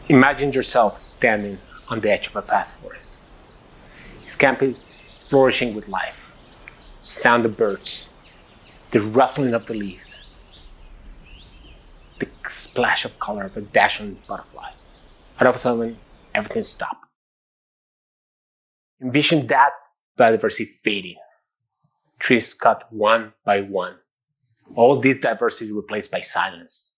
Imagine yourself standing on the edge of a vast forest. It's camping, flourishing with life. Sound of birds, the rustling of the leaves, the splash of color of a dashing butterfly. All of a sudden, everything stopped. Envision that biodiversity fading. Trees cut one by one. All this diversity replaced by silence.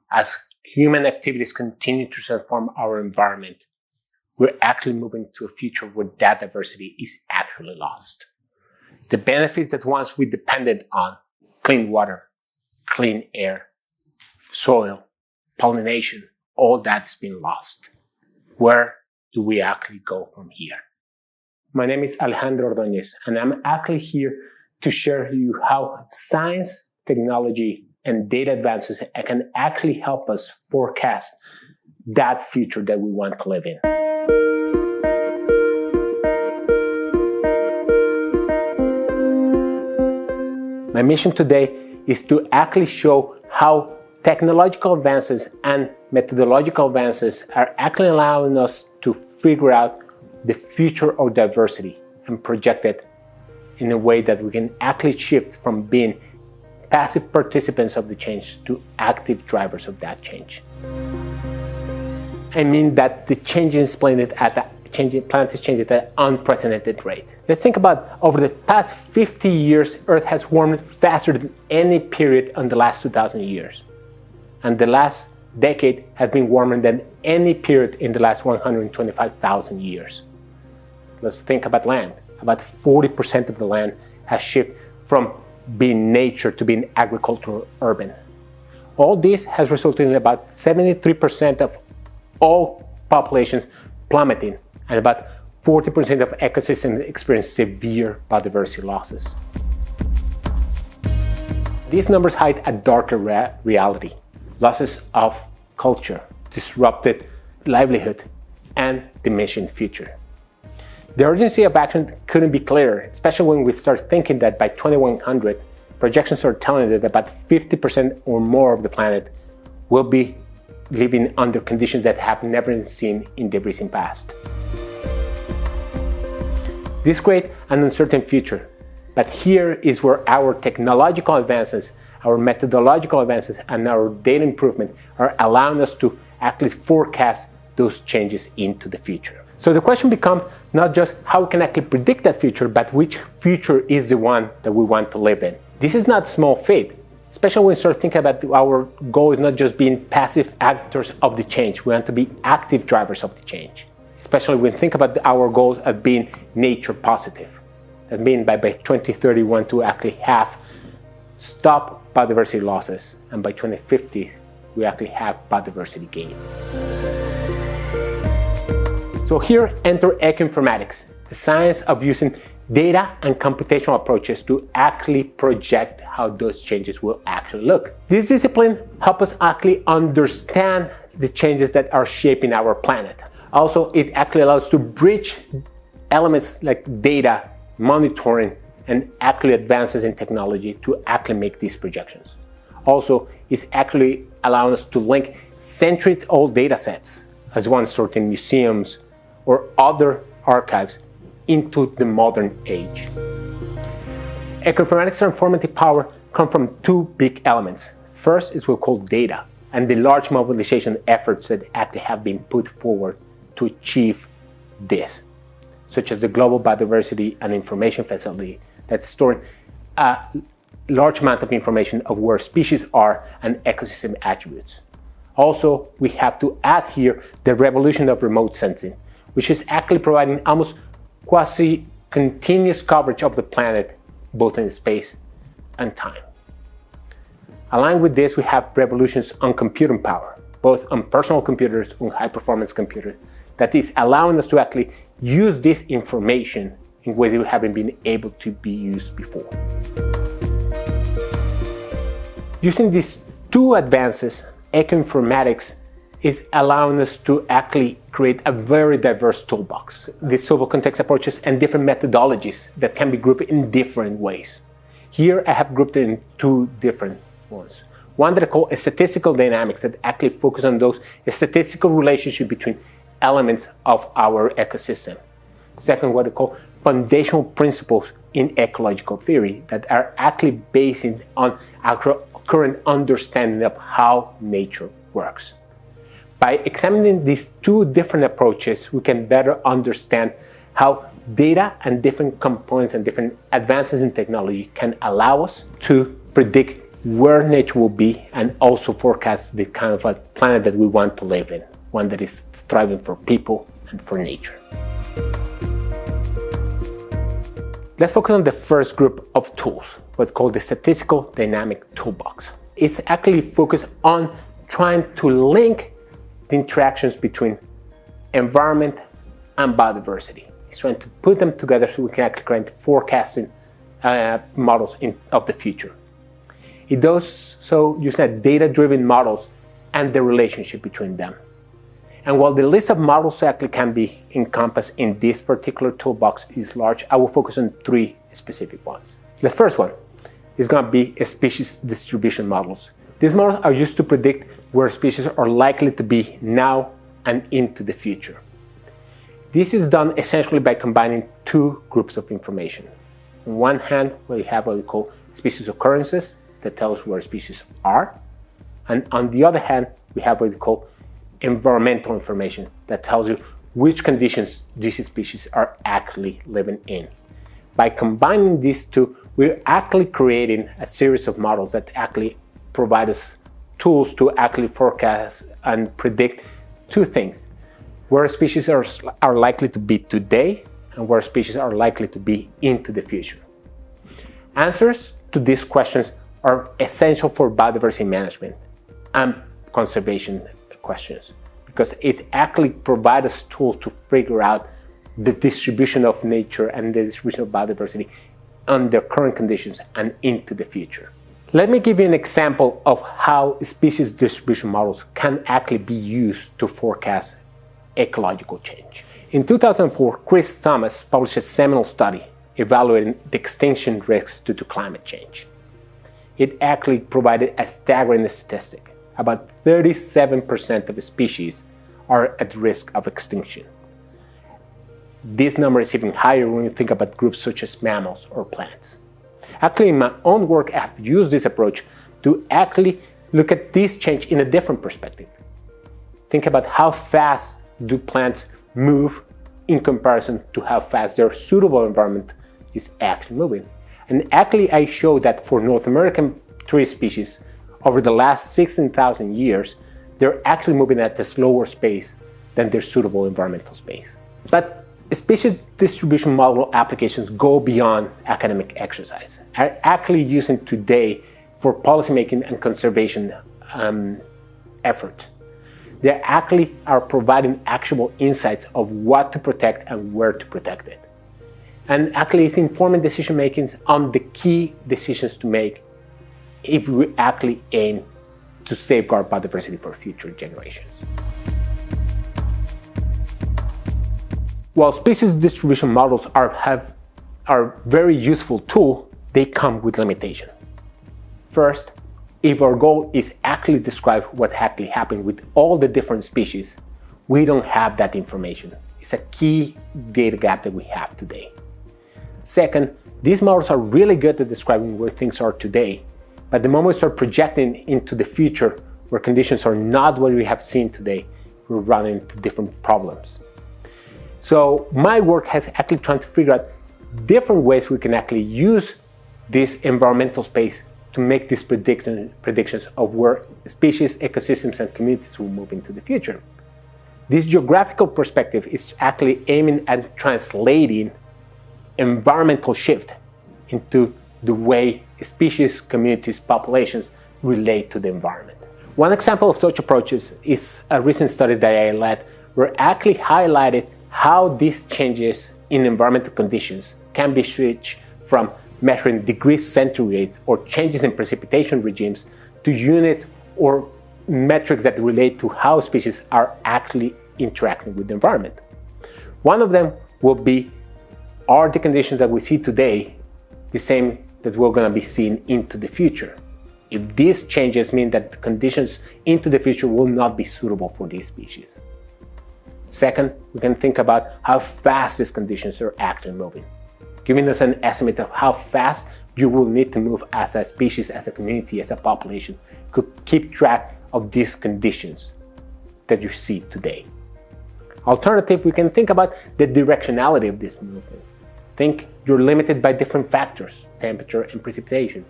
As human activities continue to transform our environment, we're actually moving to a future where that diversity is actually lost. The benefits that once we depended on, clean water, clean air, soil, pollination, all that's been lost. Where do we actually go from here? My name is Alejandro Ordonez, and I'm actually here to share with you how science, technology, and data advances can actually help us forecast that future that we want to live in. My mission today is to actually show how technological advances and methodological advances are actually allowing us to figure out the future of diversity and project it in a way that we can actually shift from being passive participants of the change to active drivers of that change. I mean that the change in planet is changing at an unprecedented rate. Let's think about over the past 50 years, Earth has warmed faster than any period in the last 2,000 years. And the last decade has been warmer than any period in the last 125,000 years. Let's think about land. About 40% of the land has shifted from being nature to being agricultural urban. All this has resulted in about 73% of all populations plummeting, and about 40% of ecosystems experience severe biodiversity losses. These numbers hide a darker reality: losses of culture, disrupted livelihood, and diminishing future. The urgency of action couldn't be clearer, especially when we start thinking that by 2100, projections are telling that about 50% or more of the planet will be living under conditions that have never been seen in the recent past. This creates an uncertain future, but here is where our technological advances, our methodological advances, and our data improvement are allowing us to actually forecast those changes into the future. So the question becomes not just how we can actually predict that future, but which future is the one that we want to live in. This is not a small feat, especially when we start thinking about our goal is not just being passive actors of the change. We want to be active drivers of the change, especially when we think about our goals as being nature positive. That means by 2030 we want to actually have stop biodiversity losses, and by 2050 we actually have biodiversity gains. So here enter Ecoinformatics, the science of using data and computational approaches to actually project how those changes will actually look. This discipline helps us actually understand the changes that are shaping our planet. Also, it actually allows us to bridge elements like data, monitoring, and actually advances in technology to actually make these projections. Also, it's actually allowing us to link century-old data sets, as one stored in museums or other archives, into the modern age. Ecoinformatics' transformative power comes from two big elements. First is what we call data, and the large mobilization efforts that actually have been put forward to achieve this, such as the Global Biodiversity and Information Facility that's storing a large amount of information of where species are and ecosystem attributes. Also, we have to add here the revolution of remote sensing, which is actually providing almost quasi-continuous coverage of the planet, both in space and time. Aligned with this, we have revolutions on computing power, both on personal computers and high-performance computers, that is allowing us to actually use this information in ways that we haven't been able to be used before. Using these two advances, Ecoinformatics is allowing us to actually create a very diverse toolbox. This toolbox contains approaches and different methodologies that can be grouped in different ways. Here I have grouped it in two different ones. One that I call statistical dynamics, that actually focus on those statistical relationships between elements of our ecosystem. Second, what I call foundational principles in ecological theory that are actually based on our current understanding of how nature works. By examining these two different approaches, we can better understand how data and different components and different advances in technology can allow us to predict where nature will be and also forecast the kind of a planet that we want to live in, one that is thriving for people and for nature. Let's focus on the first group of tools, what's called the statistical dynamic toolbox. It's actually focused on trying to link the interactions between environment and biodiversity. It's trying to put them together so we can actually create forecasting models of the future. It does so using data-driven models and the relationship between them. And while the list of models actually can be encompassed in this particular toolbox is large, I will focus on three specific ones. The first one is going to be species distribution models. These models are used to predict where species are likely to be now and into the future. This is done essentially by combining two groups of information. On one hand, we have what we call species occurrences that tell us where species are. And on the other hand, we have what we call environmental information that tells you which conditions these species are actually living in. By combining these two, we're actually creating a series of models that actually provide us tools to actually forecast and predict two things: where species are likely to be today and where species are likely to be into the future. Answers to these questions are essential for biodiversity management and conservation questions, because it actually provides us tools to figure out the distribution of nature and the distribution of biodiversity under current conditions and into the future. Let me give you an example of how species distribution models can actually be used to forecast ecological change. In 2004, Chris Thomas published a seminal study evaluating the extinction risks due to climate change. It actually provided a staggering statistic. About 37% of the species are at risk of extinction. This number is even higher when you think about groups such as mammals or plants. Actually, in my own work, I have used this approach to actually look at this change in a different perspective. Think about how fast do plants move in comparison to how fast their suitable environment is actually moving. And actually, I show that for North American tree species, over the last 16,000 years, they're actually moving at a slower pace than their suitable environmental space. But species distribution model applications go beyond academic exercise. Are actually using today for policymaking and conservation efforts. They actually are providing actionable insights of what to protect and where to protect it. And actually it's informing decision making on the key decisions to make if we actually aim to safeguard biodiversity for future generations. While species distribution models are very useful tool, they come with limitation. First, if our goal is actually describe what actually happened with all the different species, we don't have that information. It's a key data gap that we have today. Second, these models are really good at describing where things are today, but the moment we start projecting into the future where conditions are not what we have seen today, we're running into different problems. So my work has actually tried to figure out different ways we can actually use this environmental space to make these predictions of where species, ecosystems, and communities will move into the future. This geographical perspective is actually aiming at translating environmental shift into the way species, communities, populations relate to the environment. One example of such approaches is a recent study that I led, where I actually highlighted how these changes in environmental conditions can be switched from measuring degrees centigrade or changes in precipitation regimes to unit or metrics that relate to how species are actually interacting with the environment. One of them will be, are the conditions that we see today the same that we're going to be seeing into the future? if these changes mean that the conditions into the future will not be suitable for these species. Second, we can think about how fast these conditions are actually moving, giving us an estimate of how fast you will need to move as a species, as a community, as a population, to keep track of these conditions that you see today. Alternative, we can think about the directionality of this movement. Think you're limited by different factors, temperature and precipitation.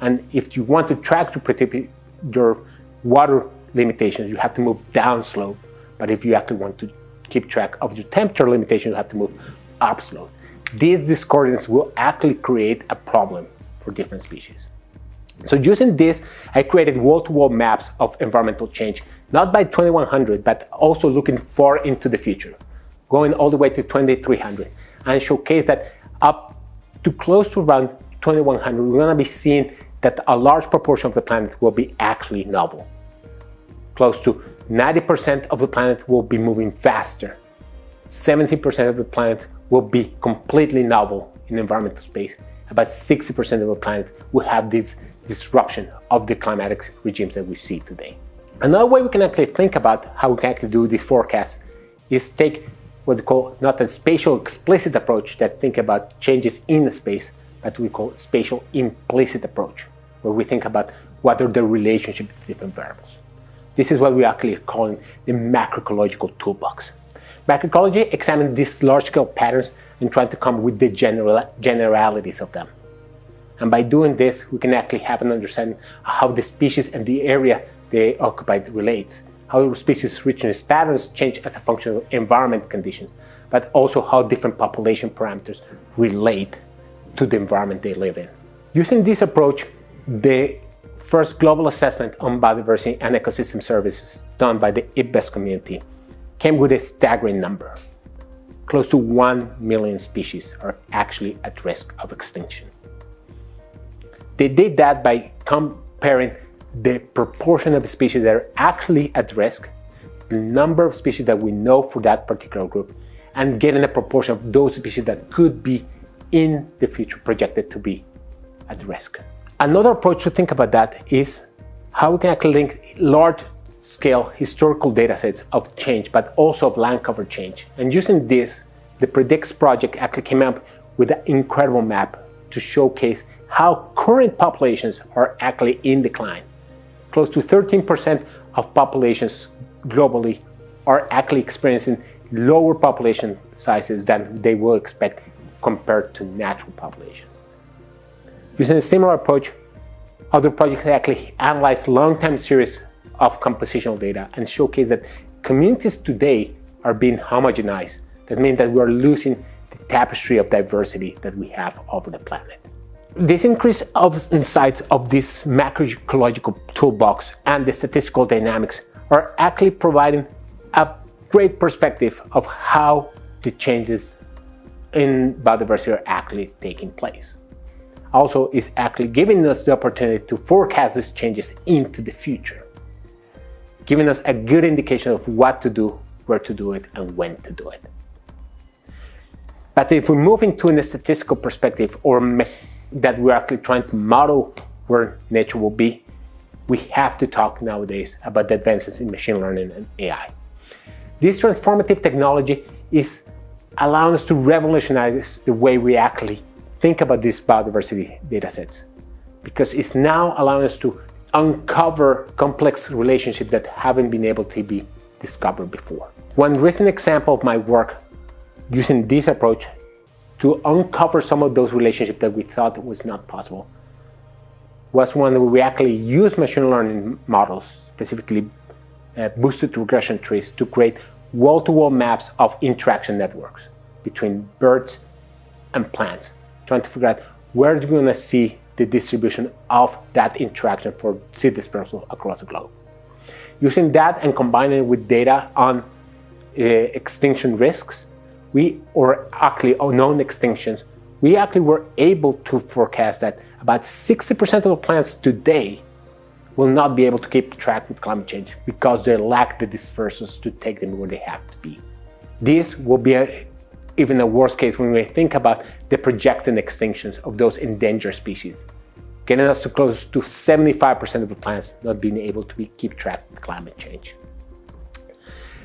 And if you want to track your water limitations, you have to move downslope. But if you actually want to keep track of your temperature limitation, you have to move upslope. These discordance will actually create a problem for different species. So using this, I created wall-to-wall maps of environmental change, not by 2100, but also looking far into the future, going all the way to 2300, and showcase that up to close to around 2100, we're going to be seeing that a large proportion of the planet will be actually novel. Close to 90% of the planet will be moving faster. 70% of the planet will be completely novel in environmental space. About 60% of the planet will have this disruption of the climatic regimes that we see today. Another way we can actually think about how we can actually do this forecast is take what we call not a spatial explicit approach that think about changes in the space, but we call spatial implicit approach, where we think about what are the relationship to different variables. This is what we actually are calling the macroecological toolbox. Macroecology examines these large-scale patterns and try to come with the generalities of them. And by doing this, we can actually have an understanding of how the species and the area they occupy relates, how species richness patterns change as a function of environment conditions, but also how different population parameters relate to the environment they live in. Using this approach, the first global assessment on biodiversity and ecosystem services done by the IPBES community came with a staggering number. Close to 1 million species are actually at risk of extinction. They did that by comparing the proportion of species that are actually at risk, the number of species that we know for that particular group, and getting a proportion of those species that could be in the future projected to be at risk. Another approach to think about that is how we can actually link large-scale historical data sets of change, but also of land cover change. And using this, the Predicts project actually came up with an incredible map to showcase how current populations are actually in decline. Close to 13% of populations globally are actually experiencing lower population sizes than they will expect compared to natural population. Using a similar approach, other projects actually analyze long-time series of compositional data and showcase that communities today are being homogenized. That means that we're losing the tapestry of diversity that we have over the planet. This increase of insights of this macroecological toolbox and the statistical dynamics are actually providing a great perspective of how the changes in biodiversity are actually taking place. Also, is actually giving us the opportunity to forecast these changes into the future, giving us a good indication of what to do, where to do it, and when to do it. But if we move into a statistical perspective, or that we're actually trying to model where nature will be, we have to talk nowadays about the advances in machine learning and AI. This transformative technology is allowing us to revolutionize the way we actually think about these biodiversity data sets, because it's now allowing us to uncover complex relationships that haven't been able to be discovered before. One recent example of my work using this approach to uncover some of those relationships that we thought was not possible was one where we actually used machine learning models, specifically boosted regression trees, to create wall-to-wall maps of interaction networks between birds and plants, trying to figure out where we're going to see the distribution of that interaction for seed dispersal across the globe. Using that and combining it with data on extinction risks, or actually known extinctions, we actually were able to forecast that about 60% of the plants today will not be able to keep track with climate change because they lack the dispersers to take them where they have to be. This will be even a worst case when we think about the projected extinctions of those endangered species. getting us to close to 75% of the plants not being able to keep track of climate change.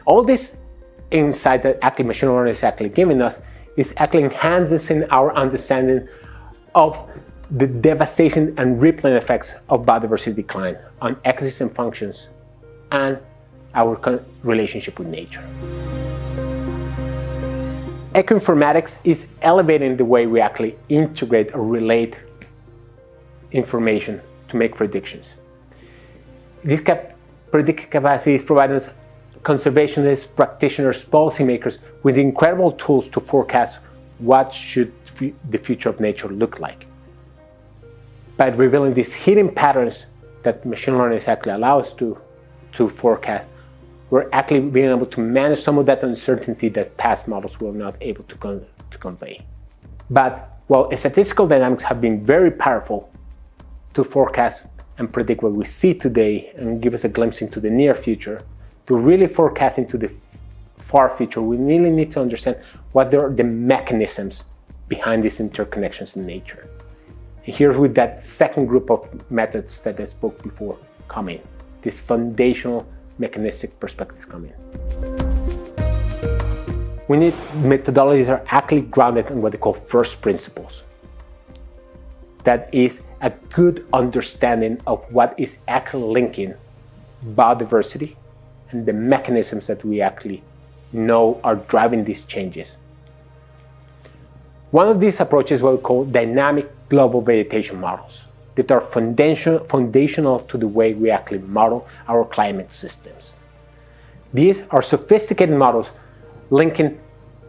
All this insight that actually machine learning is actually giving us is actually enhancing our understanding of the devastation and rippling effects of biodiversity decline on ecosystem functions and our relationship with nature. Ecoinformatics is elevating the way we actually integrate or relate information to make predictions. This predictive capacity is providing us conservationists, practitioners, policymakers with incredible tools to forecast what should the future of nature look like. By revealing these hidden patterns that machine learning actually allows to forecast, we're actually being able to manage some of that uncertainty that past models were not able to convey. But while statistical dynamics have been very powerful to forecast and predict what we see today and give us a glimpse into the near future, to really forecast into the far future, we really need to understand what are the mechanisms behind these interconnections in nature. And here's where that second group of methods that I spoke before come in. This foundational mechanistic perspectives come in. We need methodologies that are actually grounded in what they call first principles. That is a good understanding of what is actually linking biodiversity and the mechanisms that we actually know are driving these changes. One of these approaches is what we call dynamic global vegetation models that are foundational to the way we actually model our climate systems. These are sophisticated models linking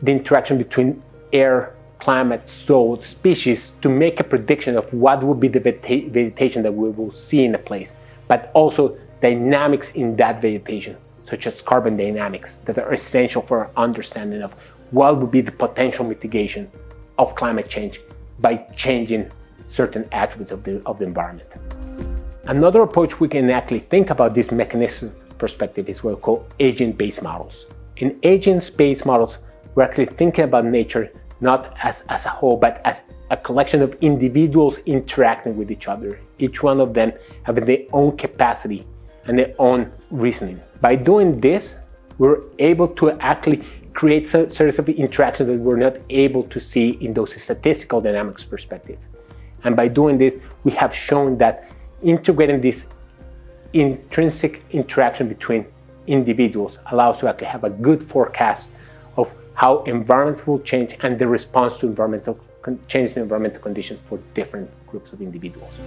the interaction between air, climate, soil, species to make a prediction of what will be the vegetation that we will see in a place, but also dynamics in that vegetation, such as carbon dynamics, that are essential for our understanding of what would be the potential mitigation of climate change by changing certain attributes of the environment. Another approach we can actually think about this mechanism perspective is what we call agent-based models. In agent-based models, we're actually thinking about nature not as a whole, but as a collection of individuals interacting with each other, each one of them having their own capacity and their own reasoning. By doing this, we're able to actually create sort of interactions that we're not able to see in those statistical dynamics perspective. And by doing this, we have shown that integrating this intrinsic interaction between individuals allows to actually have a good forecast of how environments will change and the response to changes in environmental conditions for different groups of individuals.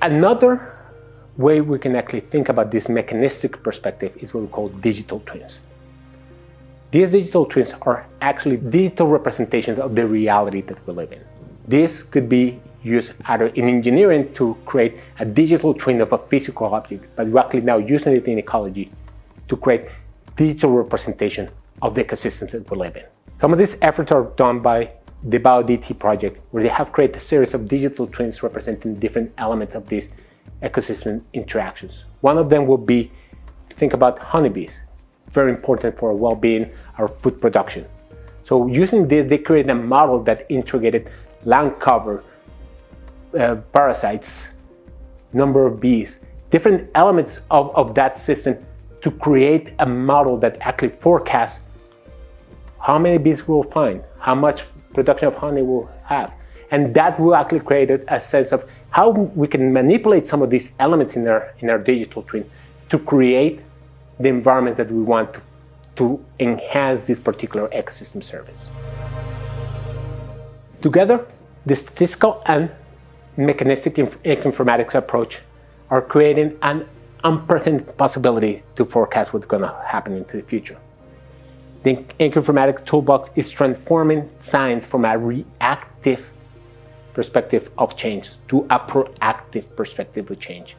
Another way we can actually think about this mechanistic perspective is what we call digital twins. These digital twins are actually digital representations of the reality that we live in. This could be used either in engineering to create a digital twin of a physical object, but we're actually now using it in ecology to create digital representation of the ecosystems that we live in. Some of these efforts are done by the BioDT project, where they have created a series of digital twins representing different elements of these ecosystem interactions. One of them will be to think about honeybees, very important for our well-being, our food production. So using this, they created a model that integrated land cover, parasites, number of bees, different elements of that system to create a model that actually forecasts how many bees we'll find, how much production of honey we'll have. And that will actually create a sense of how we can manipulate some of these elements in our digital twin to create the environments that we want to enhance this particular ecosystem service. Together, the statistical and mechanistic ecoinformatics approach are creating an unprecedented possibility to forecast what's going to happen into the future. The ecoinformatics toolbox is transforming science from a reactive perspective of change to a proactive perspective of change.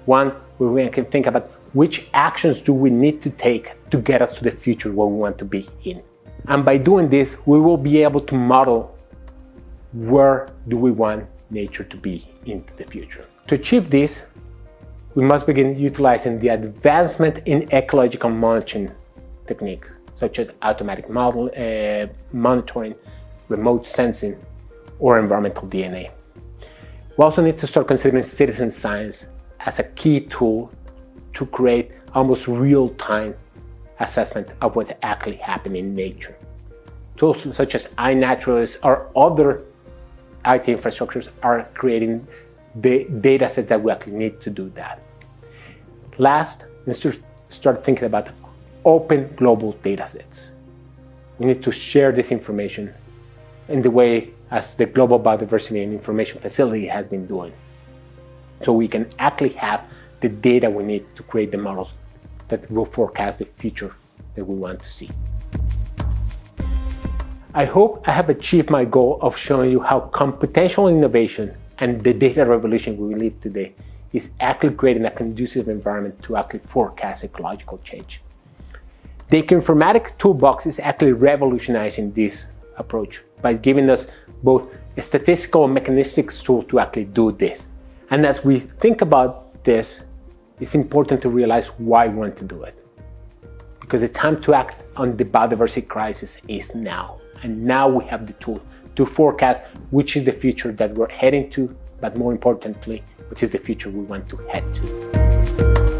One where we can think about which actions do we need to take to get us to the future where we want to be in. And by doing this, we will be able to model where do we want nature to be into the future. To achieve this, we must begin utilizing the advancement in ecological monitoring technique, such as automatic monitoring, remote sensing, or environmental DNA. We also need to start considering citizen science as a key tool to create almost real-time assessment of what's actually happening in nature. Tools such as iNaturalist or other IT infrastructures are creating the data sets that we actually need to do that. Last, we need to start thinking about open global data sets. We need to share this information in the way as the Global Biodiversity and Information Facility has been doing, so we can actually have the data we need to create the models that will forecast the future that we want to see. I hope I have achieved my goal of showing you how computational innovation and the data revolution we live today is actually creating a conducive environment to actually forecast ecological change. The Informatics toolbox is actually revolutionizing this approach by giving us both a statistical and mechanistic tools to actually do this. And as we think about this, it's important to realize why we want to do it. Because the time to act on the biodiversity crisis is now. And now we have the tool to forecast which is the future that we're heading to, but more importantly, which is the future we want to head to.